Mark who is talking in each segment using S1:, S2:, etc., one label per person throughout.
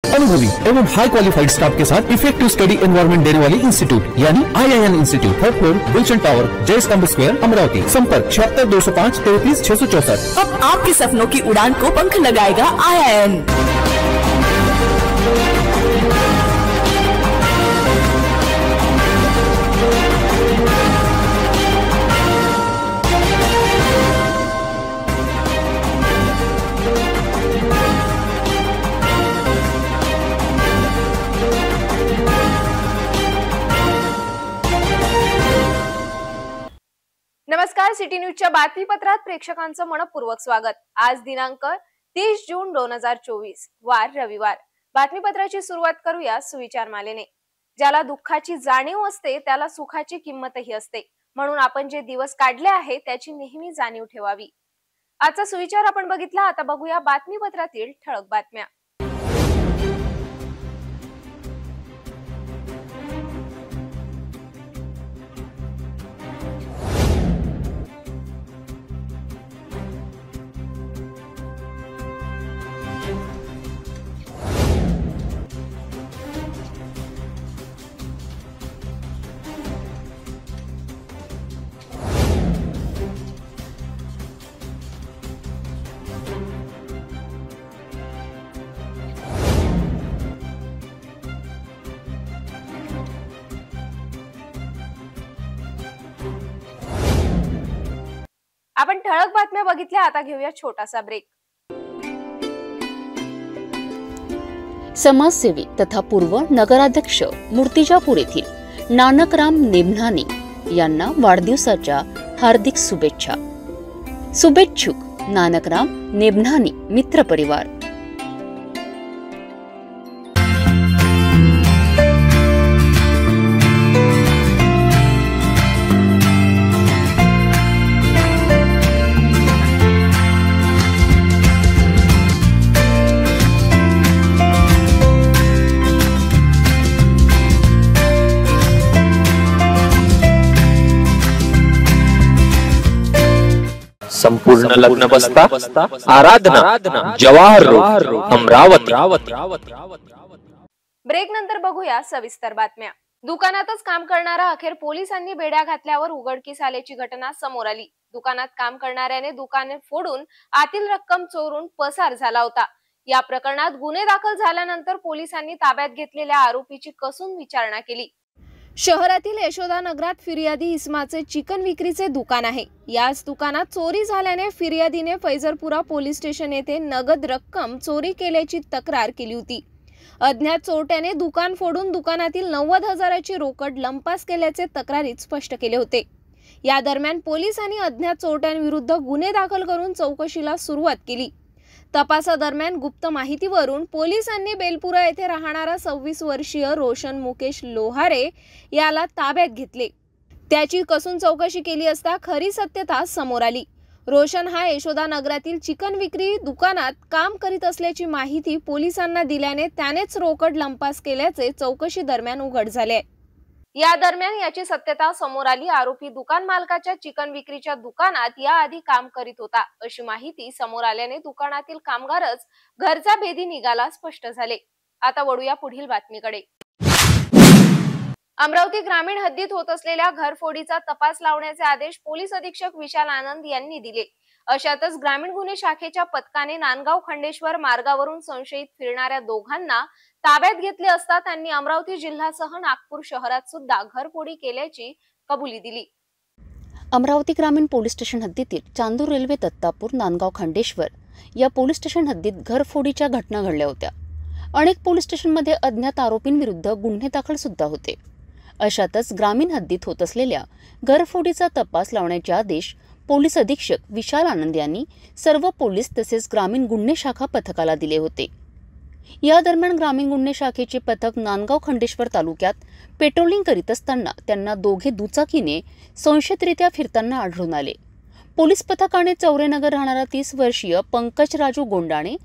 S1: अनुभवी एवं हाई qualified staff के साथ इफेक्टिव स्टडी एनवायरमेंट देने वाली इंस्टीट्यूट यानी IIN institute, 3rd floor, Gulshan tower, Jai Stambh square, Amravati. संपर्क 76 205 33 664।
S2: अब आपके सपनों की उड़ान को पंख लगाएगा IIN।
S3: नमस्कार, सिटी न्यूजच्या बातमीपत्रात प्रेक्षकांचं मनपूर्वक स्वागत। आज दिनांक 30 जून 2024, वार रविवार। बातमीपत्राची सुरुवात करूया सुविचार मालेने। ज्याला दुःखाची जाणीव असते त्याला सुखाची किंमतही असते, म्हणून आपण जे दिवस काढले आहे त्याची नेहमी जाणीव ठेवावी। आजचा सुविचार आपण बघितला, आता बघूया बातमीपत्रातील ठळक बातम्या। आपण ठळक बातम्या बघितल्या, आता घेऊया छोटासा ब्रेक।
S4: समाजसेवी तथा पूर्व नगराध्यक्ष मूर्तिजापूर येथील नानकराम नेमनानी यांना वाढदिवसाच्या हार्दिक शुभेच्छा। शुभेच्छुक नानकराम नेमनानी मित्र परिवार।
S5: संपूर्ण लग्न बसता आराधना जवाहर रोड अमरावती।
S3: ब्रेक नंतर बघूया सविस्तर बातम्या। दुकानातच काम करणारा अखेर पोलिसांनी बेड्या घातल्यावर उघडकीस आल्याची घटना समोर आली। दुकानात काम करणाऱ्याने दुकाने फोडून आतील रक्कम चोरून पसार झाला होता। या प्रकरणात गुन्हे दाखल झाल्यानंतर पोलिसांनी ताब्यात घेतलेल्या आरोपीची कसून विचारणा केली। शहरातील यशोदा नगरात फिर्यादी इस्माचे चिकन विक्रीचे दुकान आहे। याच दुकानात चोरी झाल्याने फिर्यादीने फैजरपुरा पोलीस स्टेशन येथे नगद रक्कम चोरी केल्याची तक्रार केली होती। अज्ञात चोरट्याने दुकान फोडून दुकानातील 90,000ची रोकड लंपास केल्याचे तक्रारीत स्पष्ट केले होते। या दरम्यान पोलिसांनी अज्ञात चोरट्यांविरुद्ध गुन्हे दाखल करून चौकशीला सुरुवात केली। तपासादरम्यान गुप्त माहितीवरून पोलिसांनी बेलपुरा येथे राहणारा 26 वर्षीय रोशन मुकेश लोहारे याला ताब्यात घेतले। त्याची कसून चौकशी केली असता खरी सत्यता समोर आली। रोशन हा यशोदा नगरातील चिकन विक्री दुकानात काम करीत असल्याची माहिती पोलिसांना दिल्याने त्यानेच रोकड लंपास केल्याचे चौकशी दरम्यान उघड झाले। या दरम्यान याची सत्यता समोर आली। आरोपी दुकान मालकाच्या चिकन विक्रीच्या दुकानात याआधी काम करीत होता अशी माहिती समोर आल्याने दुकानातील कामगारच घरचा भेदी निघाला स्पष्ट झाले। आता वळूया पुढील बातमीकडे। अमरावती ग्रामीण हद्दीत होत असलेल्या घरफोडीचा तपास लावण्याचे आदेश पोलीस अधीक्षक विशाल आनंद यांनी दिले। अशातच ग्रामीण गुन्हे शाखेच्या पथकाने नांदगाव खंडेश्वर मार्गावरून संशयित फिरणाऱ्या दोघांना ताब्यात घेतले असता त्यांनी अमरावती जिल्ह्यासह नागपूर शहरात सुद्धा घरफोडी केल्याची कबुली दिली।
S4: अमरावती ग्रामीण पोलीस स्टेशन हद्दीतील चांदूर रेल्वे दत्तापूर नांदगाव खंडेश्वर या पोलीस स्टेशन हद्दीत घरफोडीच्या घटना घडल्या होत्या। अनेक पोलीस स्टेशनमध्ये अज्ञात आरोपींविरुद्ध गुन्हे दाखल सुद्धा होते। अशातच ग्रामीण हद्दीत होत असलेल्या घरफोडीचा तपास लावण्याचे आदेश पोलीस अधीक्षक विशाल आनंद यांनी सर्व पोलीस तसेच ग्रामीण गुन्हे शाखा पथकाला दिले होते। या दरम्यान ग्रामीण गुन्हे शाखेचे पथक नांदगाव खंडेश्वर तालुक्यात पेट्रोलिंग करीत असताना त्यांना दोघे दुचाकीने संशयितरित्या फिरताना आढळून आले। पोलीस पथकाने चौरेनगर राहणारा 30 वर्षीय पंकज राजू गोंडाणे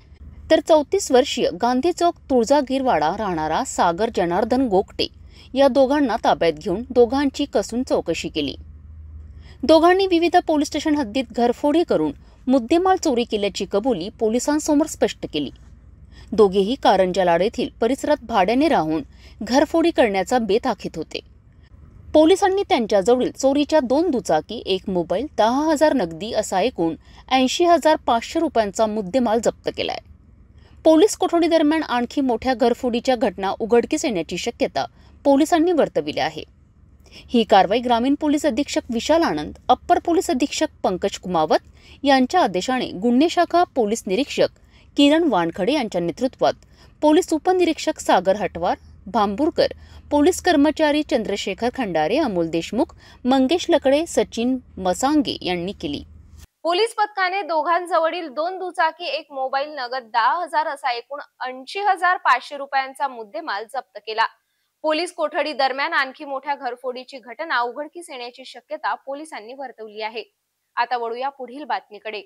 S4: तर 34 वर्षीय गांधी चौक तुळजागीरवाडा राहणारा सागर जनार्दन गोगटे या दोघांना ताब्यात घेऊन दोघांची कसून चौकशी केली। दोघांनी विविध पोलीस स्टेशन हद्दीत घरफोडी करून मुद्देमाल चोरी केल्याची कबुली पोलिसांसमोर स्पष्ट केली। दोघेही कारंजा लाड येथील परिसरात भाड्याने राहून घरफोडी करण्याचा बेत आखीत होते. पोलिसांनी त्यांच्याजवळील चोरीच्या 2 दुचाकी, 1 मोबाईल, 10,000 नगदी असा एकूण 80,500 रुपयांचा मुद्देमाल जप्त केलाय. पोलीस कोठडी दरम्यान आणखी मोठ्या घरफोडीच्या घटना उघडकीस येण्याची शक्यता पोलिसांनी वर्तविली आहे. ही कारवाई ग्रामीण पोलीस अधीक्षक विशाल आनंद, अप्पर पोलीस अधीक्षक पंकज कुमावत यांच्या आदेशाने गुन्हे शाखा पोलीस निरीक्षक किरण वानखडे यांच्या नेतृत्वात पोलीस उपनिरीक्षक सागर हटवार, भांबुरकर, पोलीस कर्मचारी चंद्रशेखर खंडारे, अमोल देशमुख, मंगेश लकडे, सचिन मसांगे यांनी केली.
S3: पोलीस पथकाने दोघांजवळील 2 दुचाकी, 1 मोबाईल, नगद 10,000 असा एकूण 80,500 रुपयांचा मुद्देमाल जप्त केला. पोलीस कोठडी दरम्यान आणखी मोठ्या घरफोडीची घटना उघडकीस येण्याची शक्यता पोलिसांनी वर्तवली आहे. आता वळूया पुढील बातमीकडे.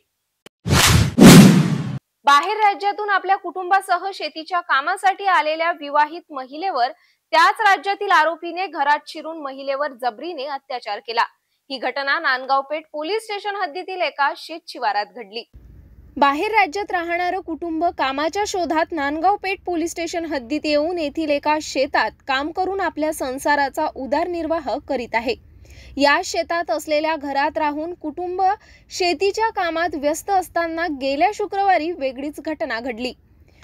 S3: बाहेर राज्यातून आपल्या कुटुंबासह शेतीच्या कामासाठी आलेल्या विवाहित महिलेवर त्याच राज्यातील आरोपीने घरात शिरून महिलेवर जबरीने अत्याचार केला. ही घटना नांदगाव पेठ पोलीस स्टेशन हद्दीतील एका शेत शिवारात घडली. बाहेर राज्यात राहणारं कुटुंब कामाच्या शोधात नांदगाव पेठ पोलीस स्टेशन हद्दीत येऊन येथील एका शेतात काम करून आपल्या संसाराचा उदरनिर्वाह करीत आहे. या शेतात असलेल्या घरात राहून कुटुंब शेतीच्या कामात व्यस्त असताना गेल्या शुक्रवारी वेगळीच घटना घडली.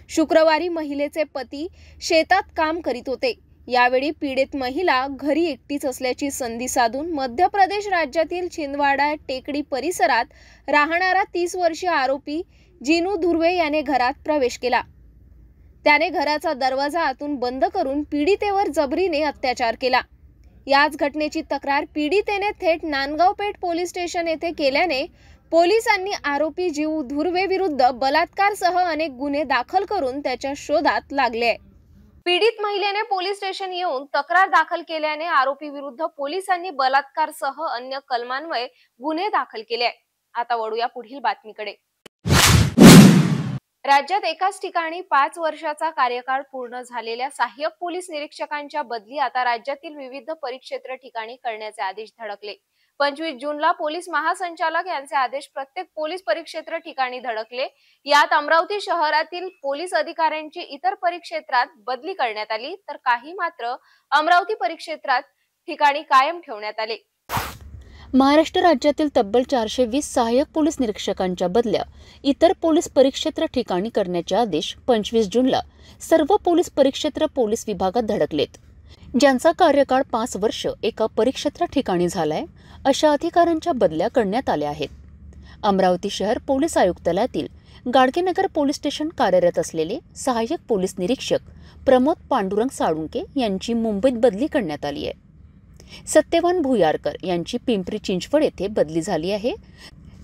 S3: शुक्रवारी महिलेचे पती शेतात काम करीत होते. यावेळी पीडित महिला घरी एकटीच असल्याची संधी साधून मध्य प्रदेश राज्यातील छिंदवाडा टेकडी परिसरात राहणारा 30 वर्षीय आरोपी जिनू धुर्वे याने घरात प्रवेश केला. त्याने घराचा दरवाजा आतून बंद करून पीडितेवर जबरीने अत्याचार केला. याच घटनेची तक्रार पीडितेने थेट नांदगाव पेठ पोलीस स्टेशन येथे केल्याने पोलिसांनी आरोपी जिनू धुर्वे विरुद्ध बलात्कारसह अनेक गुन्हे दाखल करून त्याच्या शोधात लागले. पीडित महिलेने पोलीस स्टेशन येऊन तक्रार दाखल केल्याने आरोपी विरुद्ध पोलिसांनी बलात्कारसह अन्य कलमान्वये गुन्हे दाखल केले. आता वळूया पुढील बातमीकडे. राज्यात एकाच ठिकाणी 5 वर्षाचा कार्यकाळ पूर्ण झालेल्या सहाय्यक पोलीस निरीक्षकांच्या बदली आता राज्यातील विविध परिक्षेत्र ठिकाणी करण्याचे आदेश धडकले. 25 जूनला पोलीस महासंचालक यांचे आदेश प्रत्येक पोलीस परिक्षेत्र ठिकाणी धडकले. यात अमरावती शहरातील पोलीस अधिकाऱ्यांची इतर परिक्षेत्रात बदली करण्यात आली, तर काही मात्र अमरावती परिक्षेत्रात ठिकाणी कायम ठेवण्यात आले.
S4: महाराष्ट्र राज्यातील तब्बल 420 सहाय्यक पोलीस निरीक्षकांच्या बदल्या इतर पोलीस परिक्षेत्र ठिकाणी करण्याचे आदेश 25 जूनला सर्व पोलीस परिक्षेत्र पोलीस विभागात धडकलेत. ज्यांचा कार्यकाळ 5 वर्ष एका परिक्षेत्र ठिकाणी झालाय अशा अधिकाऱ्यांच्या बदल्या करण्यात आल्या आहेत. अमरावती शहर पोलीस आयुक्तालयातील गाडगेनगर पोलीस स्टेशन कार्यरत असलेले सहाय्यक पोलीस निरीक्षक प्रमोद पांडुरंग साळुंके यांची मुंबईत बदली करण्यात आली आहे. सत्यवान भुयारकर यांची पिंपरी चिंचवड येथे बदली झाली आहे,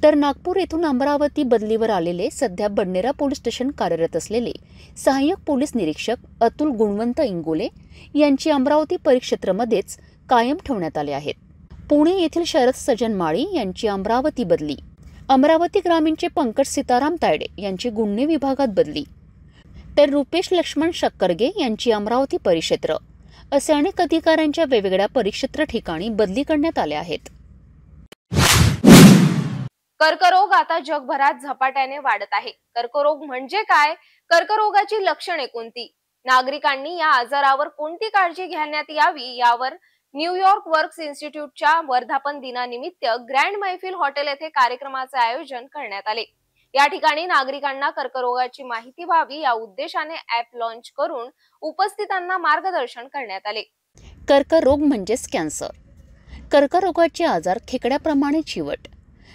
S4: तर नागपूर येथून अमरावती बदलीवर आलेले सध्या बडनेरा पोलीस स्टेशन कार्यरत असलेले सहाय्यक पोलीस निरीक्षक अतुल गुणवंत इंगोले यांची अमरावती परिक्षेत्रामध्येच कायम ठेवण्यात आले आहेत. पुणे येथील शरद सजन माळी यांची अमरावती बदली, अमरावती ग्रामीणचे पंकज सीताराम तायडे यांची गुन्हे विभागात बदली, तर रुपेश लक्ष्मण शक्करगे यांची अमरावती परिक्षेत्र असे अनेक अधिकाऱ्यांच्या वेगवेगळ्या परिक्षेत्र ठिकाणी बदली करण्यात आल्या आहेत.
S3: कर्करोग आता जगभरात झपाट्याने वाढत आहे. कर्करोग म्हणजे काय? कर्करोगाची लक्षणे कोणती? नागरिकांनी या आजारावर कोणती काळजी घेण्यात यावी यावर न्यूयॉर्क वर्क्स इन्स्टिट्यूटच्या वर्धापन दिनानिमित्त ग्रँड मैफिल हॉटेल येथे कार्यक्रमाचे आयोजन करण्यात आले. या ठिकाणी नागरिकांना कर्करोगाची माहिती व्हावी या उद्देशाने ॲप लॉन्च करून उपस्थितांना मार्गदर्शन करण्यात आले.
S4: कर्करोग म्हणजेच कॅन्सर. कर्करोगाचे आजार खेकड्याप्रमाणे चिवट,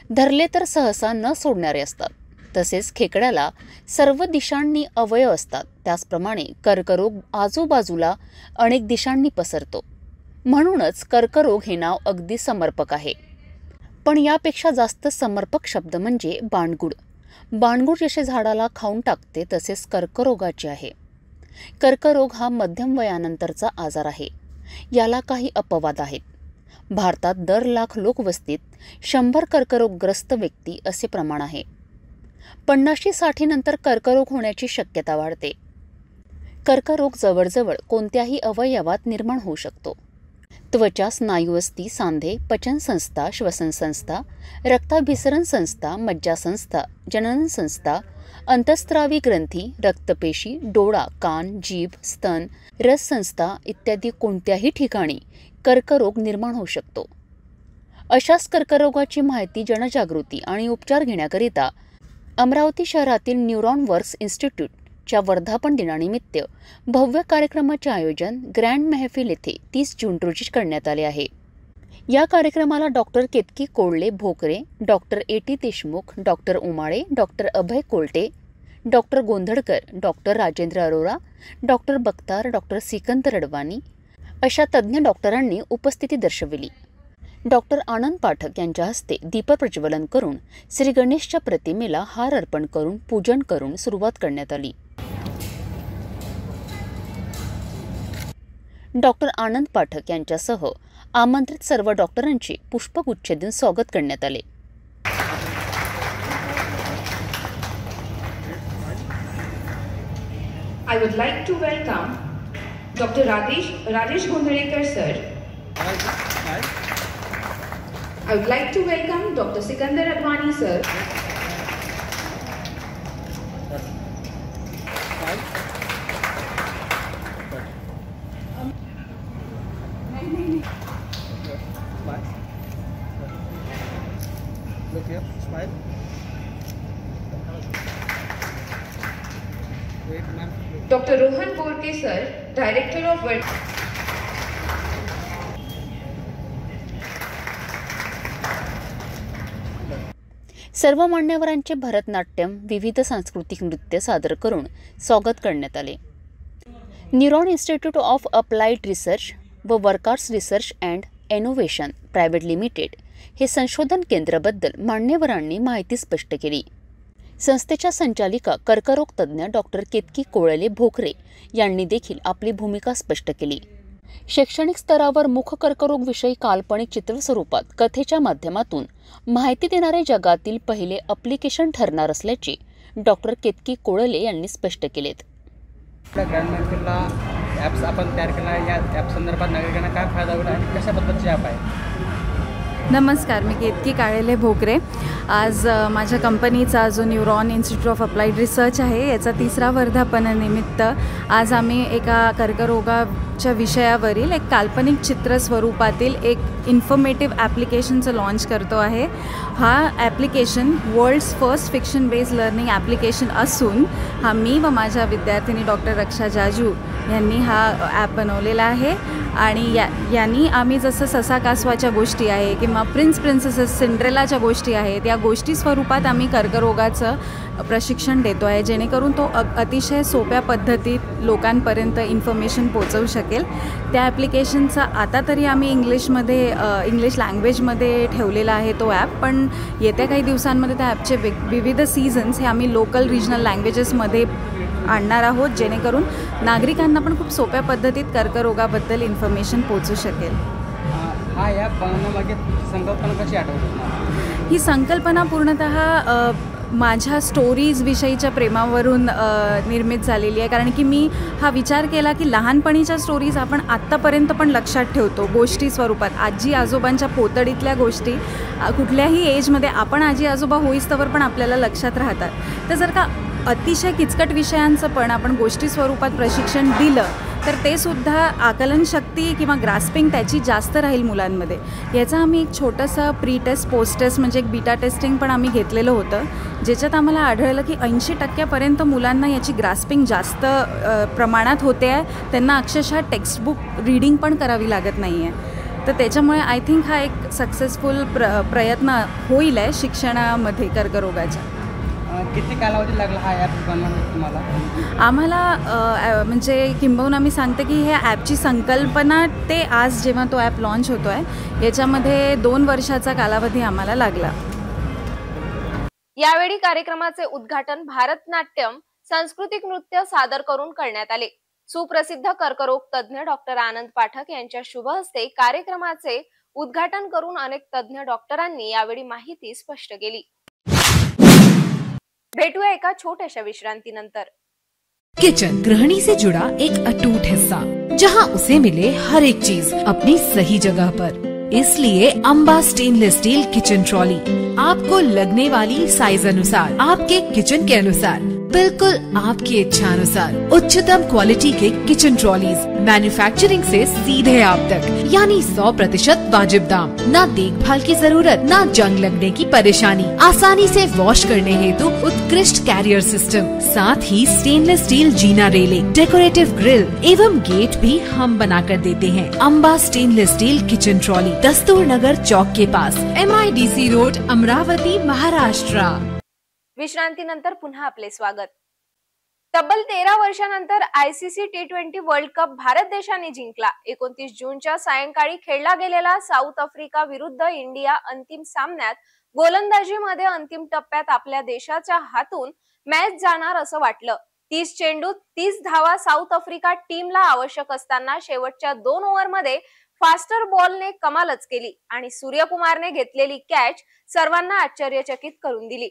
S4: धरले तर सहसा न सोडणारे असतात. तसेच खेकड्याला सर्व दिशांनी अवयव असतात. त्याचप्रमाणे कर्करोग आजूबाजूला अनेक दिशांनी पसरतो. म्हणूनच कर्करोग हे नाव अगदी समर्पक आहे. पण यापेक्षा जास्त समर्पक शब्द म्हणजे बाणगुड. बाणगुड जसे झाडाला खाऊन टाकते तसेच कर्करोगाचे आहे. कर्करोग हा मध्यम वयानंतरचा आजार आहे. याला काही अपवाद आहेत. भारतात दर लाख लोकवस्तीत 100 कर्करोगग्रस्त व्यक्ती असे प्रमाण आहे. 50-60 नंतर कर्करोग होण्याची शक्यता वाढते. कर्करोग जवळजवळ कोणत्याही अवयवात निर्माण होऊ शकतो. त्वचा, स्नायुअस्थी, सांधे, पचनसंस्था, श्वसनसंस्था, रक्ताभिसरण संस्था, मज्जासंस्था, जनन संस्था, अंतःस्रावी ग्रंथी, रक्तपेशी, डोळा, कान, जीभ, स्तन, रससंस्था इत्यादी कोणत्याही ठिकाणी कर्करोग निर्माण होऊ शकतो. अशाच कर्करोगाची माहिती, जनजागृती आणि उपचार घेण्याकरिता अमरावती शहरातील न्यूरॉन वर्क्स इन्स्टिट्यूटच्या वर्धापन दिनानिमित्त भव्य कार्यक्रमाचे आयोजन ग्रँड मेहफिल येथे 30 जून रोजी करण्यात आले आहे. या कार्यक्रमाला doctor Ketaki Kolale Bhokare, doctor A.T. Deshmukh, doctor Umale, doctor Abhay Kolte, doctor Gondhalkar, doctor Rajendra Arora, doctor Bakhtar, doctor Sikandar Advani अशा तज्ज्ञ डॉक्टरांनी उपस्थिती दर्शविली. डॉक्टर आनंद पाठक यांच्या हस्ते दीपप्रज्वलन करून श्री गणेशच्या प्रतिमेला हार अर्पण करून पूजन करून सुरुवात करण्यात आली. डॉक्टर आनंद पाठक यांच्यासह आमंत्रित सर्व डॉक्टरांचे पुष्पगुच्छ देऊन स्वागत करण्यात आले.
S6: I would like to welcome Dr. Rajesh Gondhalekar sir. I would like to welcome Dr. Sikandar Advani sir.
S7: Look here, smile. Wait, ma'am.
S6: Dr. Rohan Borke sir, Director of
S4: सर्व मान्यवरांचे भरतनाट्यम, विविध सांस्कृतिक नृत्य सादर करून स्वागत करण्यात आले. Neuron institute of applied research व workers research and innovation private limited हे संशोधन केंद्राबद्दल मान्यवरांनी माहिती स्पष्ट केली. संस्थेच्या संचालिका कर्करोग तज्ज्ञ डॉक्टर केतकी कोळले भोकरे यांनी देखील आपली भूमिका स्पष्ट केली. शैक्षणिक स्तरावर मुख कर्करोगविषयी काल्पनिक चित्रस्वरूपात कथेच्या माध्यमातून माहिती देणारे जगातील पहिले ॲप्लिकेशन ठरणार असल्याचे डॉक्टर केतकी कोळले यांनी स्पष्ट केलेत.
S7: ग्रँड मेहफिलला ॲप्स आपण तयार केला, या ॲप संदर्भात नागरिकांना काय फायदा होईल आणि कशा पद्धतीचे ॲप आहे?
S8: नमस्कार, मी केतकी काळेले भोकरे. आज माझ्या कंपनीचा जो neuron institute of applied research आहे याचा 3रा वर्धापनानिमित्त आज आम्ही एका कर्करोगाच्या विषयावरील एक काल्पनिक चित्र स्वरूपातील एक इन्फॉर्मेटिव्ह ॲप्लिकेशनचं लॉन्च करतो आहे. हा application world's first fiction based learning application असून हा मी व माझ्या विद्यार्थिनी डॉक्टर रक्षा जाजू यांनी हा ॲप बनवलेला आहे. आणि यांनी आम्ही जसं ससा कासवाच्या गोष्टी आहे किंवा प्रिन्सेसेस सिंड्रेलाच्या गोष्टी आहेत या गोष्टी स्वरूपात आम्ही कर्करोगाचं प्रशिक्षण देतो आहे, जेणेकरून तो अतिशय सोप्या पद्धतीत लोकांपर्यंत इन्फॉर्मेशन पोचवू शकेल. त्या ॲप्लिकेशनचा आता तरी आम्ही इंग्लिश लँग्वेजमध्ये ठेवलेला आहे तो ॲप, पण येत्या काही दिवसांमध्ये त्या ॲपचे विविध सीझन्स हे आम्ही लोकल रिजनल लँग्वेजेसमध्ये आणणार आहोत, जेणेकरून नागरिकांना पण खूप सोप्या पद्धतीत कर्करोगाबद्दल इन्फॉर्मेशन पोचू शकेल.
S7: हा ॲप बनवण्यामागे संकल्पना कशी आठवते?
S8: ही संकल्पना पूर्णतः माझ्या स्टोरीज विषयीच्या प्रेमावरून निर्मित झालेली आहे. कारण की मी हा विचार केला की लहानपणीच्या स्टोरीज आपण आत्तापर्यंत पण लक्षात ठेवतो गोष्टी स्वरूपात. आजी आजोबांच्या पोतडीतल्या गोष्टी कुठल्याही एजमध्ये आपण आजी आजोबा होईस्तवर पण आपल्याला लक्षात राहतात. तर जर का अतिशय किचकट विषयांचं पण आपण गोष्टी स्वरूपात प्रशिक्षण दिलं तर ते सुद्धा आकलनशक्ती किंवा ग्रास्पिंग त्याची जास्त राहील मुलांमध्ये. याचं आम्ही एक छोटंसं प्री टेस्ट पोस्ट टेस्ट म्हणजे एक बीटा टेस्टिंग पण आम्ही घेतलेलं होतं, ज्याच्यात आम्हाला आढळलं की 80% मुलांना याची ग्रास्पिंग जास्त प्रमाणात होते आहे. त्यांना अक्षरशः टेक्स्टबुक रीडिंग पण करावी लागत नाही आहे. तर त्याच्यामुळे आय थिंक हा एक सक्सेसफुल प्रयत्न होईल आहे शिक्षणामध्ये कर्करोगाच्या.
S7: किती कालावधी लागला हा ॲप बनवण्यासाठी तुम्हाला?
S8: आम्हाला म्हणजे किंबहुना मी सांगते की ह्या ॲपची संकल्पना ते आज जेव्हा तो ॲप लॉन्च होतो आहे याच्यामध्ये 2 वर्षाचा कालावधी आम्हाला लागला.
S3: यावेळी कार्यक्रमाचे उद्घाटन भारतनाट्यम सांस्कृतिक नृत्य सादर करून करण्यात आले. सुप्रसिद्ध कर्करोग तज्ज्ञ डॉक्टर आनंद पाठक यांच्या शुभ हस्ते कार्यक्रमाचे उद्घाटन करून अनेक तज्ज्ञ डॉक्टरांनी यावेळी माहिती स्पष्ट केली. भेटूया एका छोट्याशा विश्रांतीनंतर.
S2: किचन गृहिणी से जुड़ा एक अटूट हिस्सा, जहां उसे मिले हर एक चीज अपनी सही जगह पर.
S9: इसलिए Amba stainless steel kitchen trolley आपको लगने वाली साइज अनुसार, आपके किचन के अनुसार, बिल्कुल आपकी इच्छा अनुसार उच्चतम क्वालिटी के किचन ट्रॉलीज मैन्युफैक्चरिंग से सीधे आप तक, यानी 100% वाजिब दाम, ना देखभाल की जरूरत, ना जंग लगने की परेशानी, आसानी से वॉश करने हेतु उत्कृष्ट कैरियर सिस्टम, साथ ही स्टेनलेस स्टील जीना रेलिंग, डेकोरेटिव ग्रिल एवं गेट भी हम बना कर देते हैं। Amba stainless steel kitchen trolley, Dastur Nagar Chowk के पास, MIDC रोड, अमरावती, महाराष्ट्र।
S3: विश्रांतीनंतर पुन्हा आपले स्वागत। तब्बल 13 वर्षानंतर ICC T20 world cup Bharat देशाने जिंकला। 29 जूनच्या सायंकाळी खेळला गेलेला साऊथ आफ्रिका विरुद्ध इंडिया अंतिम सामन्यात गोलंदाजीमध्ये अंतिम टप्प्यात आपल्या देशाच्या हातून मॅच जाणार असं वाटलं। 30 चेंडूत 30 धावा साऊथ आफ्रिका टीमला आवश्यक असताना शेवटच्या 2 ओव्हरमध्ये फास्टर बॉलने कमालच केली आणि सूर्यकुमारने घेतलेली कॅच सर्वांना आश्चर्यचकित करून दिली।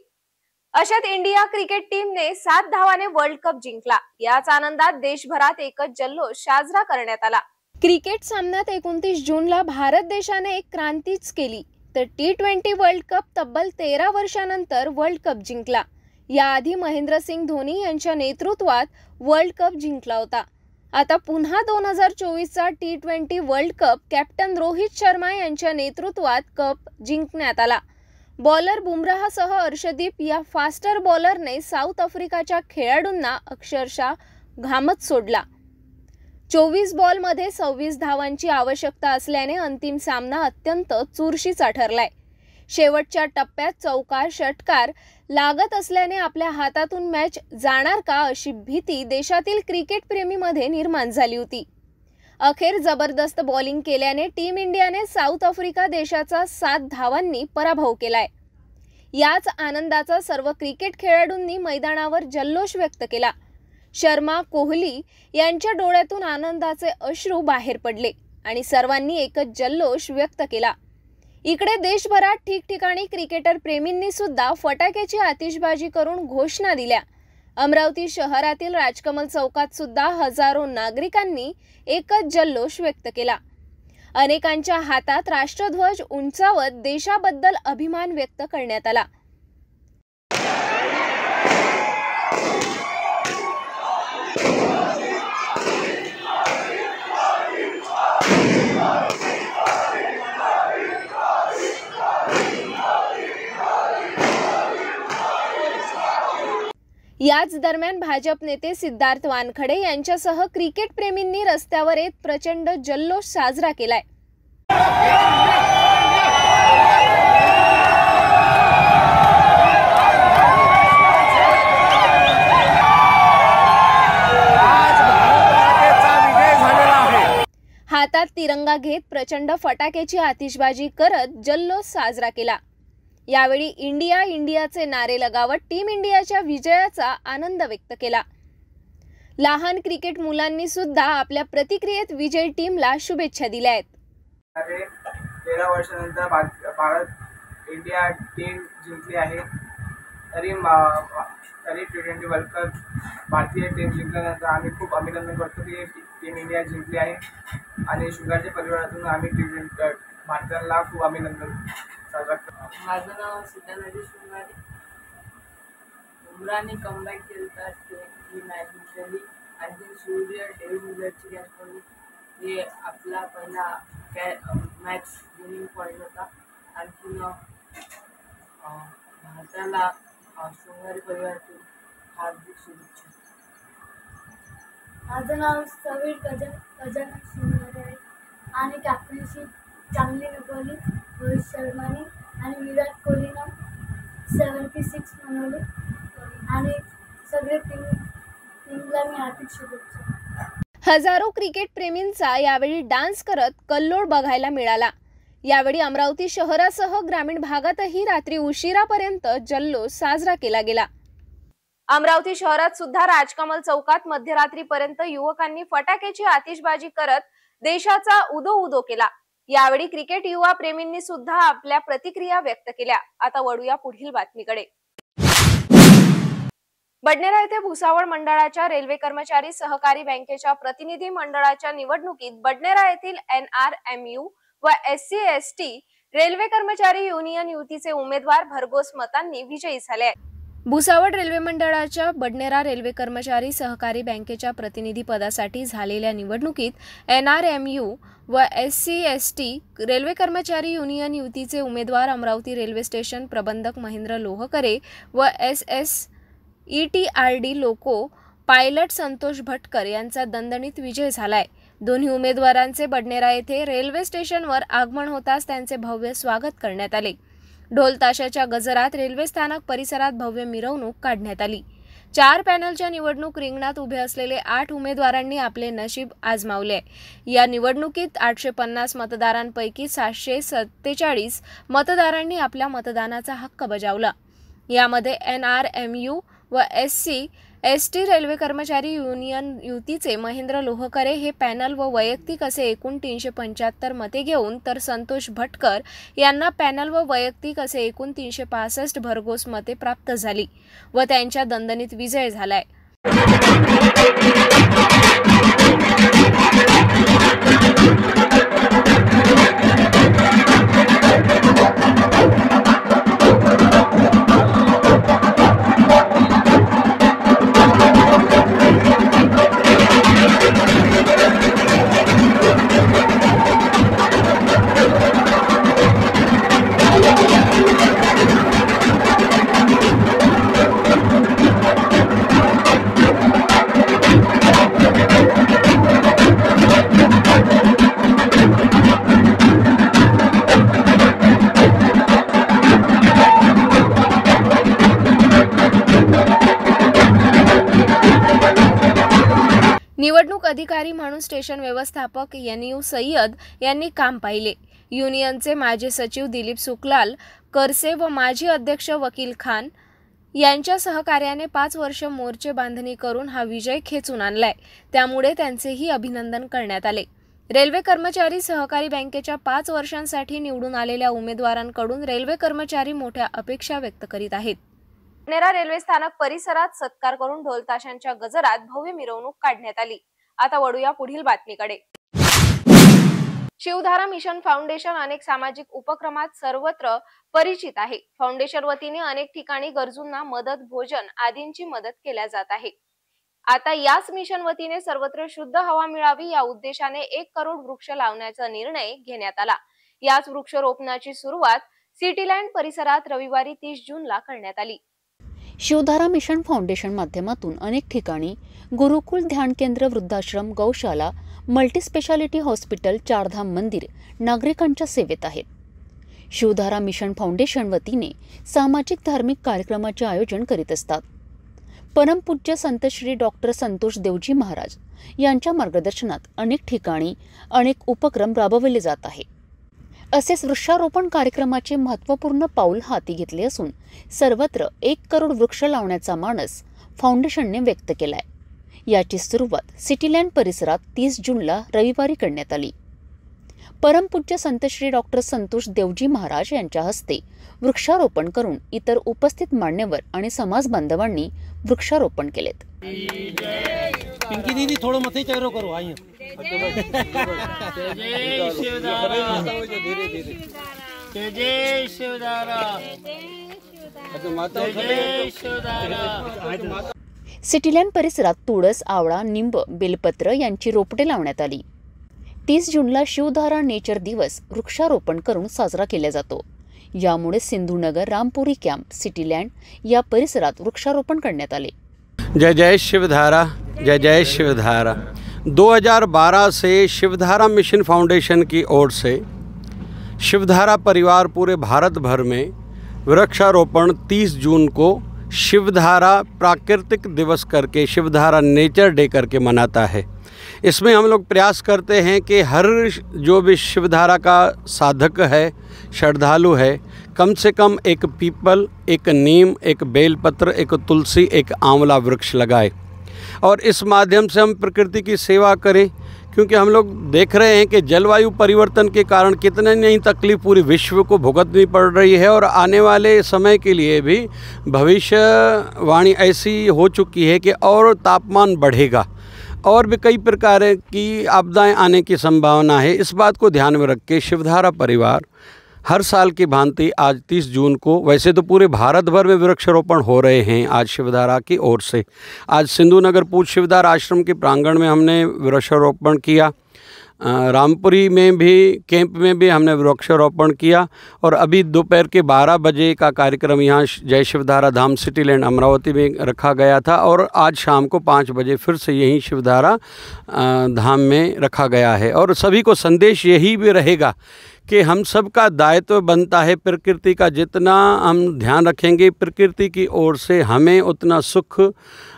S3: अशात इंडिया क्रिकेट टीमने 7 धावाने वर्ल्ड कप जिंकला। याच आनंदात देशभरात एकच जल्लोष साजरा करण्यात आला। क्रिकेट सामन्यात 29 जूनला भारत देशाने एक क्रांतीच केली, तर T20 वर्ल्ड कप तब्बल 13 वर्षानंतर वर्ल्ड कप जिंकला। याआधी महेंद्रसिंग धोनी यांच्या नेतृत्वात वर्ल्ड कप जिंकला होता। आता पुन्हा 2024चा T20 world cup captain Rohit Sharma यांच्या नेतृत्वात कप जिंकण्यात आला। बॉलर बुमराहसह अर्शदीप या फास्टर बॉलरने साऊथ आफ्रिकाच्या खेळाडूंना अक्षरशः घामच सोडला। 24 बॉलमध्ये 26 धावांची आवश्यकता असल्याने अंतिम सामना अत्यंत चुरशीचा ठरलाय। शेवटच्या टप्प्यात चौकार षटकार लागत असल्याने आपल्या हातातून मॅच जाणार का अशी भीती देशातील क्रिकेट प्रेमीमध्ये निर्माण झाली होती। अखेर जबरदस्त बॉलिंग केल्याने टीम इंडियाने साऊथ आफ्रिका देशाचा 7 धावांनी पराभव केलाय। याच आनंदाचा सर्व क्रिकेट खेळाडूंनी मैदानावर जल्लोष व्यक्त केला। शर्मा, कोहली यांच्या डोळ्यातून आनंदाचे अश्रू बाहेर पडले आणि सर्वांनी एकच जल्लोष व्यक्त केला। इकडे देशभरात ठिकठिकाणी क्रिकेटर प्रेमींनी सुद्धा फटाक्याची आतिषबाजी करून घोषणा दिल्या। अमरावती शहरातील राजकमल चौकात सुद्धा हजारो नागरिकांनी एकच जल्लोष व्यक्त केला। अनेकांच्या हातात राष्ट्रध्वज उंचावत देशाबद्दल अभिमान व्यक्त करण्यात आला। याच दरम्यान भाजप नेते सिद्धार्थ वानखडे यांच्यासह क्रिकेट प्रेमींनी रस्त्यावर येत प्रचंड जल्लोष साजरा केलाय। हातात तिरंगा घेत प्रचंड फटाक्याची आतिषबाजी करत जल्लोष साजरा केला। यावेळी इंडिया इंडियाचे नारे लगावत टीम इंडियाच्या विजयाचा आनंद व्यक्त केला। लहान क्रिकेट मुलांनी सुद्धा आपल्या प्रतिक्रियेत विजयी टीमला शुभेच्छा दिल्या आहेत।
S10: 13 वर्षानंतर भारत इंडिया टीम जिंकली आहे। तरी T20 वर्ल्ड कप भारतीय टीम जिंकल्यानंतर आम्ही खूप अभिनंदन करतो की टीम इंडिया जिंकली आहे आणि शुगरच्या परिवारातून आम्ही भारताला खूप अभिनंदन साजरा करतो।
S11: माझं नाव सिद्धार्थ राजेश गुंजारे। बुमराहने कमबॅक केला ही मॅच जिंकली। आणखी सूर्य डेव्हिड मिलरची कॅच पडली, हे आपला पहिला मॅच विनिंग पॉईंट होता। आणखी भारताला सोमवारी परिवारातून हार्दिक शुभेच्छा।
S12: माझं नाव समीर गजानन सुंदरे आहे आणि कॅप्टनशिप चांगली निभवली रोहित शर्माने आणि विराट कोहलीनं 76 बनवले आणि सगळे टीमला मी हार्दिक शुभेच्छा।
S3: हजारो क्रिकेट प्रेमींचा यावेळी डान्स करत कल्लोळ बघायला मिळाला। यावेळी अमरावती शहरासह ग्रामीण भागातही रात्री उशिरापर्यंत जल्लोष साजरा केला गेला। अमरावती शहरात सुद्धा राजकमल चौकात मध्यरात्रीपर्यंत युवकांनी फटाक्याची आतिषबाजी करत देशाचा उदो उदो केला। यावेळी क्रिकेट युवा प्रेमींनी सुद्धा आपल्या प्रतिक्रिया व्यक्त केल्या। आता वळूया पुढील बातमीकडे। बडनेरा येथे भुसावळ मंडळाच्या रेल्वे कर्मचारी सहकारी बँकेच्या प्रतिनिधी मंडळाच्या निवडणुकीत बडनेरा येथील NRMU व SC/ST रेल्वे कर्मचारी युनियन युतीचे उमेदवार भरघोस मतांनी विजयी झाले आहेत. भुसावळ रेल्वे मंडळाच्या बडनेरा रेल्वे कर्मचारी सहकारी बँकेच्या प्रतिनिधी पदासाठी झालेल्या निवडणुकीत NRMU व SC/ST रेल्वे कर्मचारी युनियन युतीचे उमेदवार अमरावती रेल्वे स्टेशन प्रबंधक महेंद्र लोहकरे व SSETRD loco pilot Santosh Bhatkar यांचा दणदणीत विजय झालाय. दोन्ही उमेदवारांचे बडनेरा येथे रेल्वे स्टेशनवर आगमन होताच त्यांचे भव्य स्वागत करण्यात आले. ढोल ताशाच्या गजरात रेल्वे स्थानक परिसरात भव्य मिरवणूक काढण्यात आली. 4 पॅनलच्या निवडणूक रिंगणात उभे असलेले 8 उमेदवारांनी आपले नशीब आजमावले. या निवडणुकीत 850 मतदारांपैकी 747 मतदारांनी आपल्या मतदानाचा हक्क बजावला. यामध्ये NRMU व SC/ST रेल्वे कर्मचारी युनियन युतीचे महेंद्र लोहकरे हे पॅनल व वैयक्तिक असे एकूण 375 मते घेऊन तर संतोष भटकर यांना पॅनल व वैयक्तिक असे एकूण 365 भरघोस मते प्राप्त झाली व त्यांच्या दणदणीत विजय झालाय. निवडणूक अधिकारी म्हणून स्टेशन व्यवस्थापक NU सय्यद यांनी काम पाहिले. युनियनचे माजी सचिव दिलीप सुखलाल करसे व माजी अध्यक्ष वकील खान यांच्या सहकार्याने 5 वर्ष मोर्चे बांधणी करून हा विजय खेचून आणलाय. त्यामुळे त्यांचेही अभिनंदन करण्यात आले. रेल्वे कर्मचारी सहकारी बँकेच्या 5 वर्षांसाठी निवडून आलेल्या उमेदवारांकडून रेल्वे कर्मचारी मोठ्या अपेक्षा व्यक्त करीत आहेत. बडनेरा रेल्वे स्थानक परिसरात सत्कार करून ढोल ताशांच्या गजरात भव्य मिरवणूक काढण्यात आली. आता वळूया पुढील बातमीकडे. शिवधारा मिशन फाउंडेशन अनेक सामाजिक उपक्रमात सर्वत्र परिचित आहे. फाउंडेशन वतीने अनेक ठिकाणी गरजूंना मदत, भोजन आदींची मदत केल्या जात आहे. आता याच मिशन वतीने सर्वत्र शुद्ध हवा मिळावी या उद्देशाने 1 करोड वृक्ष लावण्याचा निर्णय घेण्यात आला. याच वृक्षारोपणाची सुरुवात सिटीलँड परिसरात रविवारी 30 जूनला करण्यात आली.
S4: शिवधारा मिशन फाउंडेशन माध्यमातून अनेक ठिकाणी गुरुकुल ध्यान केंद्र, वृद्धाश्रम, गौशाला, मल्टीस्पेशालिटी हॉस्पिटल, चारधाम मंदिर नागरिकांच्या सेवेत आहेत. शिवधारा मिशन फाउंडेशन वतीने सामाजिक धार्मिक कार्यक्रमाचे आयोजन करीत असतात. परमपूज्य संत श्री डॉक्टर संतोष देवजी महाराज यांच्या मार्गदर्शनात अनेक ठिकाणी अनेक उपक्रम राबवले जात आहे. असेच वृक्षारोपण कार्यक्रमाचे महत्त्वपूर्ण पाऊल हाती घेतले असून सर्वत्र 1 करोड वृक्ष लावण्याचा मानस फाउंडेशनने व्यक्त केलाय. याची सुरुवात सिटीलँड परिसरात 30 जूनला रविवारी करण्यात आली. परमपूज्य संत श्री डॉक्टर संतोष देवजी महाराज यांच्या हस्ते वृक्षारोपण करून इतर उपस्थित मान्यवर आणि समाज बांधवांनी वृक्षारोपण केलेत. सिटीलँड परिसरात तुळस, आवळा, निंब, बेलपत्र यांची रोपटे लावण्यात आली. 30 जूनला शिवधारा नेचर दिवस वृक्षारोपण करून साजरा केला जातो. यामुळे सिंधुनगर, रामपुरी कॅम्प, सिटीलँड या परिसरात वृक्षारोपण करण्यात आले.
S13: जय जय शिवधारा, जय जय शिवधारा। 2012 से शिवधारा मिशन फाउंडेशन की ओर से शिवधारा परिवार पूरे भारत भर में वृक्षारोपण 30 जून को शिवधारा प्राकृतिक दिवस करके, शिवधारा नेचर डे करके मनाता है। इसमें हम लोग प्रयास करते हैं कि हर जो भी शिवधारा का साधक है, श्रद्धालु है, कम से कम एक पीपल, एक नीम, एक बेलपत्र, एक तुलसी, एक आंवला वृक्ष लगाए और इस माध्यम से हम प्रकृति की सेवा करें। क्योंकि हम लोग देख रहे हैं कि जलवायु परिवर्तन के कारण कितने नई तकलीफ पूरी विश्व को भुगतनी पड़ रही है और आने वाले समय के लिए भी भविष्यवाणी ऐसी हो चुकी है कि और तापमान बढ़ेगा। और भी कई प्रकार की आपदाएं आने की संभावना है। इस बात को ध्यान में रख के शिवधारा परिवार हर साल की भांति आज 30 जून को, वैसे तो पूरे भारत भर में वृक्षारोपण हो रहे हैं, आज शिवधारा की ओर से आज सिंधु नगर पूज्य शिवधारा आश्रम के प्रांगण में हमने वृक्षारोपण किया, रामपुरी में भी कैंप में भी हमने वृक्षारोपण किया और अभी दोपहर के 12 बजे का कार्यक्रम यहाँ जय शिवधारा धाम सिटी लैंड अमरावती में रखा गया था और आज शाम को 5 बजे फिर से यहीं शिवधारा धाम में रखा गया है। और सभी को संदेश यही भी रहेगा कि हम सब का दायित्व बनता है, प्रकृति का जितना हम ध्यान रखेंगे प्रकृति की ओर से हमें उतना सुख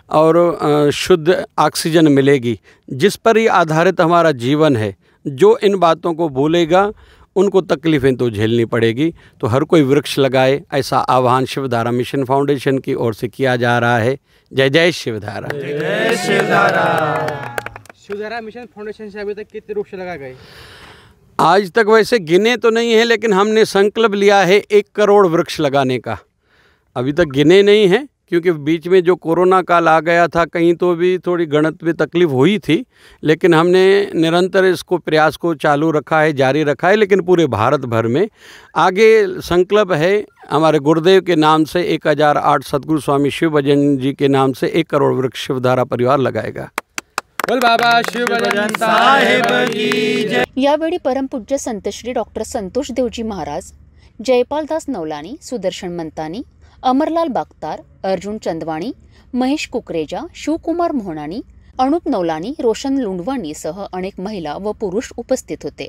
S13: और शुद्ध ऑक्सीजन मिलेगी, जिस पर ही आधारित हमारा जीवन है। जो इन बातों को भूलेगा उनको तकलीफ़ें तो झेलनी पड़ेगी। तो हर कोई वृक्ष लगाए, ऐसा आह्वान शिवधारा मिशन फाउंडेशन की ओर से किया जा रहा है। जय जय शिवधारा।
S7: जय शिवधारा। शिवधारा मिशन फाउंडेशन से अभी तक कितने वृक्ष लगा गए?
S13: आज तक वैसे गिने तो नहीं है, लेकिन हमने संकल्प लिया है 1 करोड़ वृक्ष लगाने का। अभी तक गिने नहीं हैं क्योंकि बीच में जो कोरोना काल आ गया था, कहीं तो भी थोड़ी गणित में तकलीफ़ हुई थी, लेकिन हमने निरंतर इसको प्रयास को चालू रखा है, जारी रखा है। लेकिन पूरे भारत भर में आगे संकल्प है हमारे गुरुदेव के नाम से 1008 सद्गुरु स्वामी शिव भजन जी के नाम से 1 करोड़ वृक्ष शिवधारा परिवार लगाएगा।
S7: बोल बाबा शिव भजन साहेब की जय।
S4: यावेळी परमपूज्य संत श्री डॉक्टर संतोष देवजी महाराज, जयपालदास नवलानी, सुदर्शन मंतानी, अमरलाल बागतार, अर्जुन चंदवाणी, महेश कुकरेजा, शिवकुमार मोहनानी, अनुप नवलानी, रोशन लुंडवानी सह अनेक महिला व पुरुष उपस्थित होते।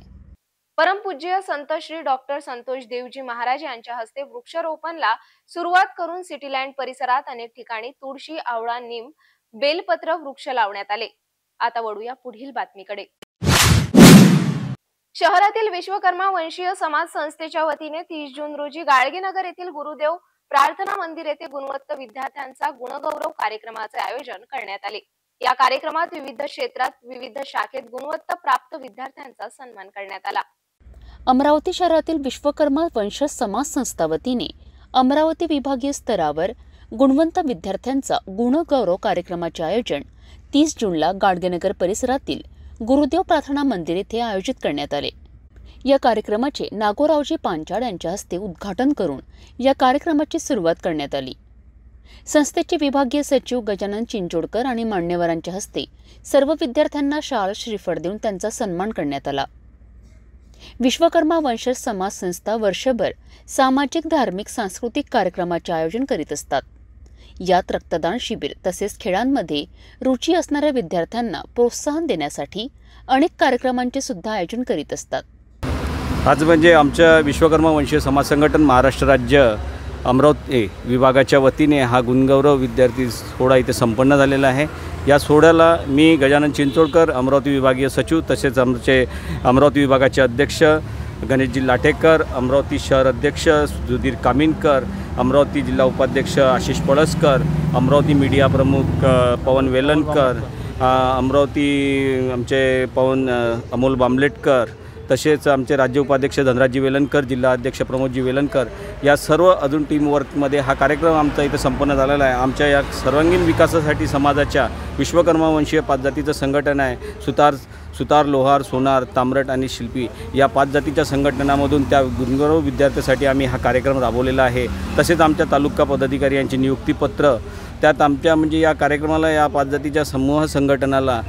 S3: परमपूज्य संत श्री डॉक्टर संतोष देवजी महाराज यांच्या हस्ते वृक्षारोपणला सुरुवात करून सिटीलँड परिसरात अनेक ठिकाणी तुळशी, आवळा, नीम, बेलपत्र वृक्ष लावण्यात आले। आता वळूया पुढील बातमीकडे। शहरातील विश्वकर्मा वंशीय समाज संस्थेच्या वतीने 30 जून रोजी गाळगीनगर येथील गुरुदेव प्रार्थना मंदिर येथे गुणवंत विद्यार्थ्यांचा गुणगौरव कार्यक्रमाचे आयोजन करण्यात आले। या कार्यक्रमात विविध क्षेत्रात विविध शाखेत गुणवंत प्राप्त विद्यार्थ्यांचा सन्मान करण्यात आला।
S4: अमरावती शहरातील विश्वकर्मा वंशज समाज संस्था वतीने अमरावती विभागीय स्तरावर गुणवंत विद्यार्थ्यांचा गुणगौरव कार्यक्रमाचे आयोजन 30 जूनला गाडगेनगर परिसरातील गुरुदेव प्रार्थना मंदिर येथे आयोजित करण्यात आले। या कार्यक्रमाचे नागोरावजी पांचाळ यांच्या हस्ते उद्घाटन करून या कार्यक्रमाची सुरुवात करण्यात आली। संस्थेचे विभागीय सचिव गजानन चिंचोडकर आणि मान्यवरांच्या हस्ते सर्व विद्यार्थ्यांना शाल श्रीफळ देऊन त्यांचा सन्मान करण्यात आला। विश्वकर्मा वंशज समाज संस्था वर्षभर सामाजिक, धार्मिक, सांस्कृतिक कार्यक्रमाचे आयोजन करीत असतात। यात रक्तदान शिबिर तसेच खेळांमध्ये रुची असणाऱ्या विद्यार्थ्यांना प्रोत्साहन देण्यासाठी अनेक कार्यक्रमांचे सुद्धा आयोजन करीत असतात।
S14: आज म्हणजे आमच्या विश्वकर्मा वंशीय समाज संघटन महाराष्ट्र राज्य अमरावती विभागाच्या वतीने हा गुणगौरव विद्यार्थी सोहळा इथे संपन्न झालेला आहे। या सोहळ्याला मी गजानन चिंचोडकर, अमरावती विभागीय सचिव, तसेच आमचे अमरावती विभागाचे अध्यक्ष गणेशजी लाटेकर, अमरावती शहर अध्यक्ष सुधीर कामिनकर, अमरावती जिल्हा उपाध्यक्ष आशिष पळसकर, अमरावती मीडिया प्रमुख पवन वेलणकर, अमरावती आमचे पवन अमोल बांबलेटकर, तसेच आमचे राज्य उपाध्यक्ष धनराजजी वेलणकर, जिल्हा अध्यक्ष प्रमोदजी वेलणकर, या सर्व अजून टीमवर्कमध्ये हा कार्यक्रम आमचा इथे संपन्न झालेला आहे। आमच्या या सर्वांगीण विकासासाठी समाजाच्या विश्वकर्मा वंशीय 5 जातीचं संघटन आहे। सुतार, लोहार, सोनार, ताम्रट आणि शिल्पी या 5 जातीच्या संघटनांमधून त्या गुणगौरव विद्यार्थ्यांसाठी आम्ही हा कार्यक्रम राबवलेला आहे। तसेच आमच्या तालुका पदाधिकारी यांची नियुक्तीपत्र, त्यात आमच्या म्हणजे या कार्यक्रमाला या 5 जातीच्या समूह संघटनाला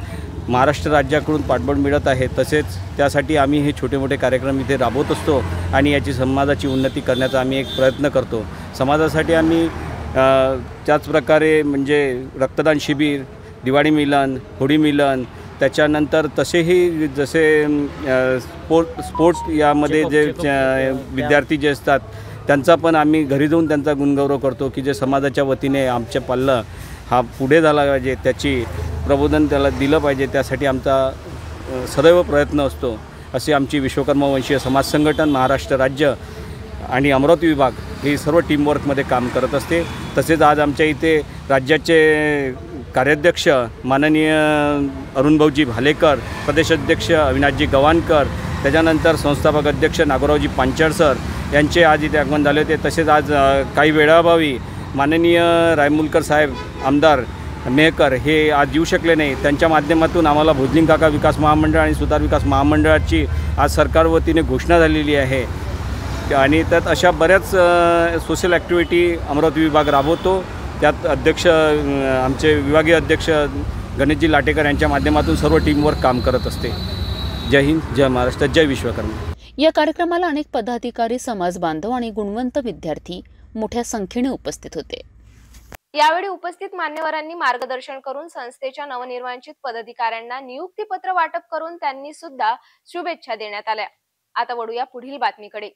S14: महाराष्ट्र राज्याकडून पाठबळ मिळत आहे। तसेच त्यासाठी आम्ही हे छोटे मोठे कार्यक्रम इथे राबवत असतो आणि याची समाजाची उन्नती करण्याचा आम्ही एक प्रयत्न करतो। समाजासाठी आम्ही त्याचप्रकारे म्हणजे रक्तदान शिबिर, दिवाळी मिलन, होळी मिलन, त्याच्यानंतर तसेही जसे स्पोर्ट्स यामध्ये जे विद्यार्थी जे असतात त्यांचा पण आम्ही घरी जाऊन त्यांचा गुणगौरव करतो की जे समाजाच्या वतीने आमच्या पाल्लं हा पुढे झाला पाहिजे, त्याची प्रबोधन त्याला दिलं पाहिजे, त्यासाठी आमचा सदैव प्रयत्न असतो। अशी आमची विश्वकर्मा वंशीय समाज संघटन महाराष्ट्र राज्य आणि अमरावती विभाग हे सर्व टीमवर्कमध्ये काम करत असते। तसेच आज आमच्या इथे राज्याचे कार्याध्यक्ष माननीय अरुणभाऊजी भालेकर, प्रदेशाध्यक्ष अविनाशजी गवाणकर, त्याच्यानंतर संस्थापक अध्यक्ष नागोरावजी पांचाळ सर यांचे आज इथे आगमन झाले होते। तसेच आज काही वेळाभावी माननीय रायमुलकर साहेब आमदार मेहकर हे आज येऊ शकले नाही. त्यांच्या माध्यमातून आम्हाला भुजलिंग काका विकास महामंडळ आणि सुतार विकास महामंडळाची आज सरकार वतीने घोषणा झालेली आहे आणि त्यात अशा बऱ्याच सोशल ॲक्टिव्हिटी अमरावती विभाग राबवतो. त्यात अध्यक्ष आमचे विभागीय अध्यक्ष गणेशजी लाटेकर यांच्या माध्यमातून सर्व टीमवर्क काम करत असते. जय हिंद, जय महाराष्ट्र, जय विश्वकर्मा.
S4: या कार्यक्रमाला अनेक पदाधिकारी, समाज बांधव आणि गुणवंत विद्यार्थी मोठ्या संख्येने उपस्थित होते.
S3: यावेळी उपस्थित मान्यवरांनी मार्गदर्शन करून संस्थेच्या नवनिर्वाचित पदाधिकाऱ्यांना नियुक्तीपत्र वाटप करून त्यांनी सुद्धा शुभेच्छा देण्यात आल्या. आता वळूया पुढील बातमीकडे.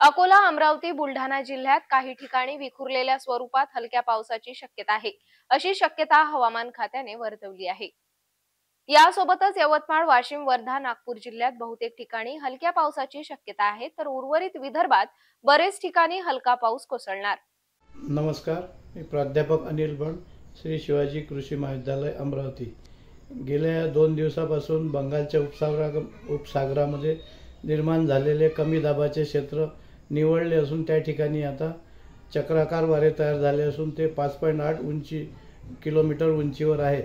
S3: अकोला, अमरावती, बुलढाणा जिल्ह्यात काही ठिकाणी विखुरलेल्या स्वरूपात हलक्या पावसाची शक्यता आहे, अशी शक्यता हवामान खात्याने वर्तवली आहे. यासोबतच यवतमाळ, वाशिम, वर्धा, नागपूर जिल्ह्यात बहुतेक ठिकाणी हलक्या पावसाची शक्यता आहे, तर उर्वरित विदर्भात बरेच ठिकाणी हलका पाऊस कोसळणार.
S15: नमस्कार, मी प्राध्यापक अनिल बंड, श्री शिवाजी कृषी महाविद्यालय अमरावती. गेल्या 2 दिवसापासून बंगालच्या उपसागरामध्ये निर्माण झालेले कमी दाबाचे क्षेत्र निवळले असून त्या ठिकाणी आता चक्राकार वारे तयार झाले असून ते 5.8 किलोमीटर उंचीवर आहेत.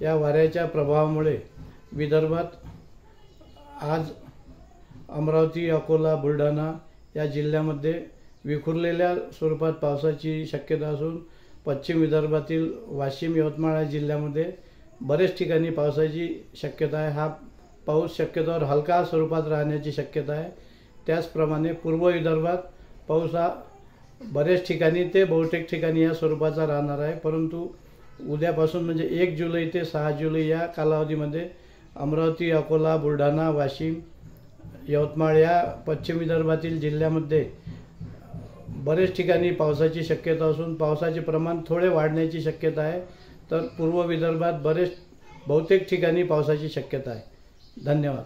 S15: या वाऱ्याच्या प्रभावामुळे विदर्भात आज अमरावती, अकोला, बुलढाणा या जिल्ह्यामध्ये विखुरलेल्या स्वरूपात पावसाची शक्यता असून पश्चिम विदर्भातील वाशिम, यवतमाळ या जिल्ह्यामध्ये बरेच ठिकाणी पावसाची शक्यता आहे. हा पाऊस शक्यतोवर हलका स्वरूपात राहण्याची शक्यता आहे. त्याचप्रमाणे पूर्व विदर्भात पाऊस हा बरेच ठिकाणी ते बहुतेक ठिकाणी या स्वरूपाचा राहणार आहे. परंतु उद्यापासून म्हणजे 1 जुलै ते 6 जुलै या कालावधीमध्ये अमरावती, अकोला, बुलढाणा, वाशिम, यवतमाळ या पश्चिम विदर्भातील जिल्ह्यामध्ये बरेच ठिकाणी पावसाची शक्यता असून पावसाचे प्रमाण थोडे वाढण्याची शक्यता आहे. तर पूर्व विदर्भात बहुतेक ठिकाणी पावसाची शक्यता आहे. धन्यवाद.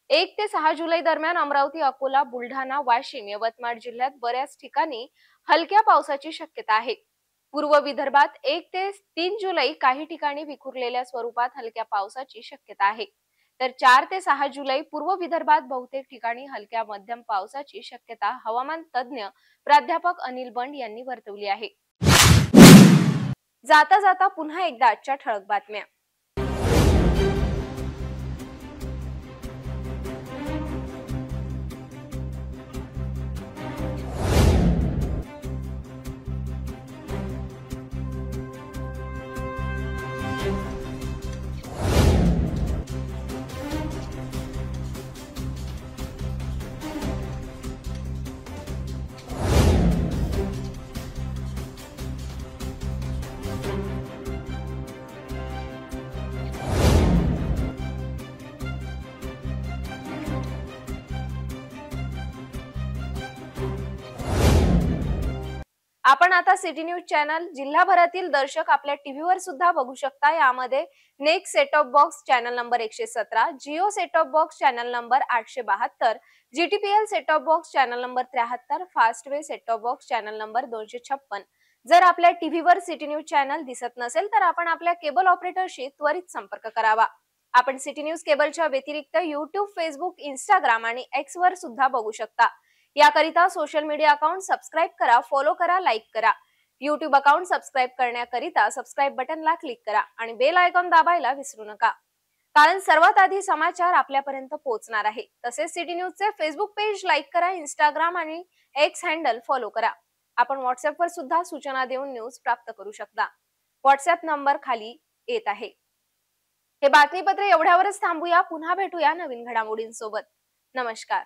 S3: 1 ते 6 जुलै दरम्यान अमरावती, अकोला, बुलढाणा, वाशिम, यवतमाळ जिल्ह्यात बऱ्याच ठिकाणी हलक्या पावसाची शक्यता आहे. पूर्व विदर्भात 1 ते 3 जुलै काही ठिकाणी विखुरलेल्या स्वरूपात हलक्या पावसाची शक्यता आहे. तर 4 ते 6 जुलै पूर्व विदर्भात बहुतेक ठिकाणी हलक्या मध्यम पावसाची शक्यता हवामान तज्ज्ञ प्राध्यापक अनिल बंड यांनी वर्तवली आहे. जाता जाता पुन्हा एकदा आजच्या ठळक बातम्या. आपण आता सिटी न्यूज चॅनल जिल्हाभरातील दर्शक आपल्या टीव्हीवर सुद्धा बघू शकता. यामध्ये next set top box channel number 117, Jio set top box channel number 872, GTPL set top box channel number 73, Fastway set top box channel number 256. जर आपल्या टीव्हीवर सिटी न्यूज चॅनल दिसत नसेल तर आपण आपल्या केबल ऑपरेटरशी त्वरित संपर्क करावा. आपण सिटी न्यूज केबलच्या व्यतिरिक्त YouTube, Facebook, Instagram आणि X वर सुद्धा बघू शकता. याकरिता सोशल मीडिया अकाउंट सबस्क्राइब करा, फॉलो करा, लाईक करा. YouTube अकाउंट सबस्क्राइब करण्याकरिता सबस्क्राइब बटनला क्लिक करा आणि बेल आयकॉन दाबायला विसरू नका, कारण सर्वात आधी समाचार आपल्यापर्यंत पोहोचणार आहे. तसेच सिटी न्यूजचे फेसबुक पेज लाईक करा, Instagram आणि X हँडल फॉलो करा. आपण WhatsApp वर सुद्धा सूचना देऊन न्यूज प्राप्त करू शकता. WhatsApp नंबर खाली येत आहे. हे बातमीपत्र एवढ्यावरच थांबूया. पुन्हा भेटूया नवीन घडामोडींसोबत. नमस्कार.